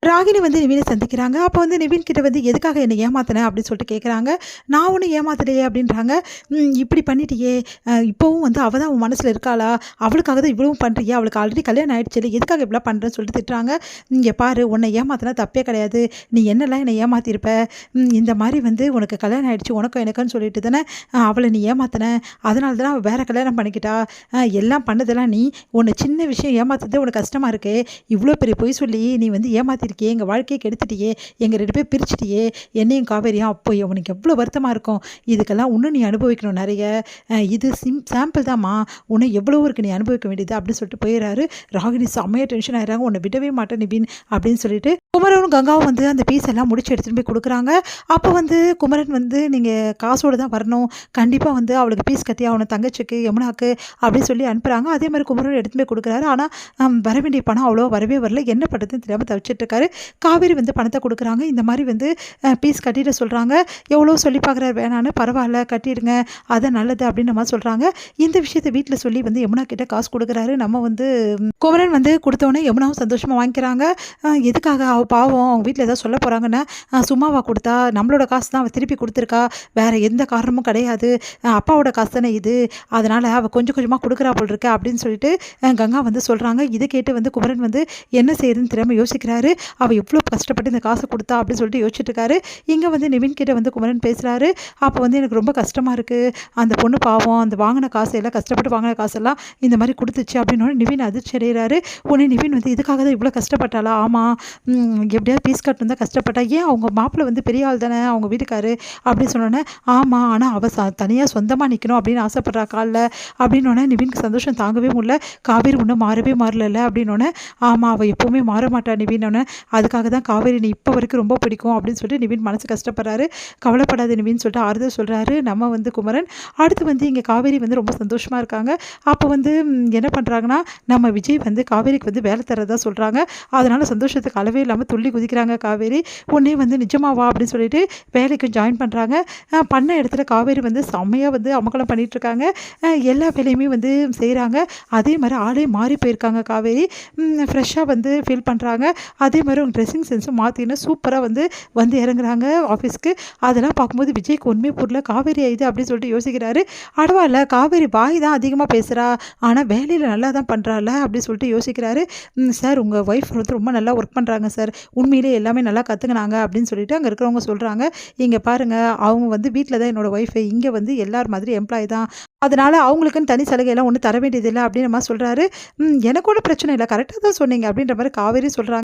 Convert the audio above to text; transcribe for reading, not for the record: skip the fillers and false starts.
ராகினி வந்து நிவினை சந்திக்கிறாங்க. அப்போ வந்து நிவின் கிட்ட வந்து எதுக்காக என்னை ஏமாத்தின அப்படின்னு சொல்லிட்டு கேட்குறாங்க. நான் ஒன்றும் ஏமாத்தலையே அப்படின்றாங்க. இப்படி பண்ணிட்டியே, இப்போவும் வந்து அவள் தான் உன் மனசில் இருக்காளா, அவளுக்காக தான் இவ்வளவும் பண்ணுறியா, அவளுக்கு ஆல்ரெடி கல்யாணம் ஆகிடுச்சு இல்லை, எதுக்காக இப்படிலாம் பண்ணுறேன்னு சொல்லிட்டு திட்டுறாங்க. இங்கே பாரு, உன்னை ஏமாத்தினா தப்பே கிடையாது, நீ என்னெல்லாம் என்னை ஏமாத்திருப்ப, இந்த மாதிரி வந்து உனக்கு கல்யாணம் ஆகிடுச்சு உனக்கும் எனக்குன்னு சொல்லிட்டு தானே அவளை நீ ஏமாத்தின, அதனால தான் அவள் வேறு கல்யாணம் பண்ணிக்கிட்டா, எல்லாம் பண்ணதெல்லாம் நீ, உன்னை சின்ன விஷயம் ஏமாத்துறதே உனக்கு கஷ்டமாக இருக்கே, இவ்வளோ பெரிய பொய் சொல்லி நீ வந்து ஏமாத்திருக்கியே, எங்கள் வாழ்க்கையை கெடுத்துட்டியே, எங்கள் 2 பேர் பிரிச்சுட்டியே, என்னையும் காவேரியும், அப்போ உனக்கு எவ்வளோ வருத்தமாக இருக்கும், இதுக்கெல்லாம் இன்னும் நீ அனுபவிக்கணும் நிறைய, இது சாம்பிள் தான்மா, உன்னை எவ்வளோ இருக்கு நீ அனுபவிக்க வேண்டியது அப்படின்னு சொல்லிட்டு போயிடுறாரு. ராகினி செம்மையாக டென்ஷன் ஆயிடுறாங்க. உன்னை விடவே மாட்டேன் நிவின் அப்படின்னு சொல்லிட்டு குமரனும் கங்காவும் வந்து அந்த பீஸ் எல்லாம் முடிச்சு எடுத்துகிட்டு போய் கொடுக்குறாங்க. அப்போ வந்து குமரன் வந்து நீங்கள் காசோடு தான் வரணும், கண்டிப்பாக வந்து அவளுக்கு பீஸ் கட்டி அவனை தங்கச்சிக்கு யமுனாக்கு அப்படின்னு சொல்லி அனுப்புகிறாங்க. அதே மாதிரி குமரன் எடுத்துகிட்டு போய் கொடுக்குறாரு. ஆனால் வர வேண்டிய பணம் அவ்வளோ வரவே வரல, என்ன பண்ணுறதுன்னு தெரியாமல் தவிச்சிட்டு இருக்காரு. காவேரி வந்து பணத்தை கொடுக்குறாங்க. இந்த மாதிரி வந்து பீஸ் கட்டிட சொல்கிறாங்க. எவ்வளோ சொல்லி பார்க்குறாரு, வேணான்னு, பரவாயில்ல கட்டிடுங்க அது நல்லது அப்படின்னு நம்ம சொல்கிறாங்க. இந்த விஷயத்தை வீட்டில் சொல்லி வந்து யமுனா கிட்ட காசு கொடுக்குறாரு. நம்ம வந்து குமரன் வந்து கொடுத்தோன்னே யமுனாவும் சந்தோஷமாக வாங்கிக்கிறாங்க. எதுக்காக அவள் பாவம் அவங்க வீட்டில் ஏதாவது சொல்ல போகிறாங்கன்னா, சும்மாவா கொடுத்தா, நம்மளோட காசு தான் அவள் திருப்பி கொடுத்துருக்கா, வேறு எந்த காரணமும் கிடையாது, அப்பாவோட காசு தானே இது, அதனால் அவள் கொஞ்சம் கொஞ்சமாக கொடுக்குறா போல் இருக்கா அப்படின்னு சொல்லிட்டு கங்கா வந்து சொல்கிறாங்க. இதை கேட்டு வந்து குமரன் வந்து என்ன செய்யுதுன்னு தெரியாமல் யோசிக்கிறாரு. அவள் எவ்வளோ கஷ்டப்பட்டு இந்த காசை கொடுத்தா அப்படின்னு சொல்லிட்டு யோசிச்சுட்டு இருக்காரு. இங்கே வந்து நிவின் கிட்ட வந்து குமரன் பேசுகிறாரு. அப்போ வந்து எனக்கு ரொம்ப கஷ்டமாக இருக்குது, அந்த பொண்ணு பாவம், அந்த வாங்கின காசெல்லாம் கஷ்டப்பட்டு வாங்கின காசெல்லாம் இந்த மாதிரி கொடுத்துச்சு அப்படின்னு நிவின் அதிர்ச்சி அடைகிறாரு. உடனே நிவின் வந்து இதுக்காக தான் இவ்வளோ கஷ்டப்பட்டாளா, ஆமாம் எப்படியாவது பீஸ் கட்டணும் தான் கஷ்டப்பட்டா, ஏன் அவங்க மாப்பிள்ளை வந்து பெரிய ஆள் தானே அவங்க வீட்டுக்காரு அப்படின்னு சொன்னோன்னே, ஆமாம் ஆனால் அவள் தனியாக சொந்தமாக நிற்கணும் அப்படின்னு ஆசைப்பட்றா காலில் அப்படின்னோடனே நிவினுக்கு சந்தோஷம் தாங்கவே முடியல. காவேரி ஒன்றும் மாறவே மாறல அப்படின்னோடனே, ஆமாம் அவள் எப்போவுமே மாற மாட்டா நிவின்னொன்னே, அதுக்காக தான் காவேரி நீ இப்போ வரைக்கும் ரொம்ப பிடிக்கும் அப்படின்னு சொல்லிட்டு நிவின் மனசு கஷ்டப்படுறாரு. கவலைப்படாத நிவின்னு சொல்லிட்டு ஆறுதல் சொல்கிறாரு நம்ம வந்து குமரன். அடுத்து வந்து இங்கே காவேரி வந்து ரொம்ப சந்தோஷமாக இருக்காங்க. அப்போ வந்து என்ன பண்ணுறாங்கன்னா, நம்ம விஜய் வந்து காவேரிக்கு வந்து வேலை தரதா சொல்கிறாங்க. அதனால் சந்தோஷத்துக்கு அளவே இல்லாமல் துள்ளி குதிக்கிறாங்க காவேரி. உடனே வந்து நிஜமாவா அப்படின்னு சொல்லிட்டு வேலைக்கு ஜாயின் பண்ணுறாங்க. பண்ண இடத்துல காவேரி வந்து செம்மையாக வந்து அமக்கலம் பண்ணிகிட்ருக்காங்க. எல்லா வேலையுமே வந்து செய்கிறாங்க. அதே மாதிரி ஆளே மாறி போயிருக்காங்க காவேரி. ஃப்ரெஷ்ஷாக வந்து ஃபீல் பண்ணுறாங்க. அதே மாதிரி அவங்க ட்ரெஸ்ஸிங் சென்ஸும் மாற்றின்னு சூப்பராக வந்து இறங்குறாங்க ஆஃபீஸ்க்கு. அதெல்லாம் பார்க்கும்போது விஜய்க்கு உண்மை பொருள் காவேரி ஆயுது அப்படின்னு சொல்லிட்டு யோசிக்கிறாரு. அடவாயில் காவேரி பாய் தான் அதிகமாக பேசுகிறா, ஆனால் வேலையில் நல்லா தான் பண்ணுறாள் அப்படின்னு சொல்லிட்டு யோசிக்கிறாரு. சார் உங்கள் ஒய்ஃப் வந்து ரொம்ப நல்லா ஒர்க் பண்ணுறாங்க சார், உண்மையிலே எல்லாமே நல்லா கற்றுக்கினாங்க அப்படின்னு சொல்லிட்டு அங்கே இருக்கிறவங்க சொல்கிறாங்க. இங்கே பாருங்கள், அவங்க வந்து வீட்டில் தான் என்னோடய ஒய்ஃபு, இங்கே வந்து எல்லார் மாதிரி எம்ப்ளாயி தான், அதனால் அவங்களுக்குன்னு தனி சலுகையெல்லாம் ஒன்றும் தர வேண்டியதில்லை அப்படின்னு நம்ம சொல்கிறாரு. எனக்கு ஒன்றும் பிரச்சனை இல்லை, கரெக்டாக தான் சொன்னீங்க அப்படின்ற மாதிரி காவேரி சொல்கிறாங்க.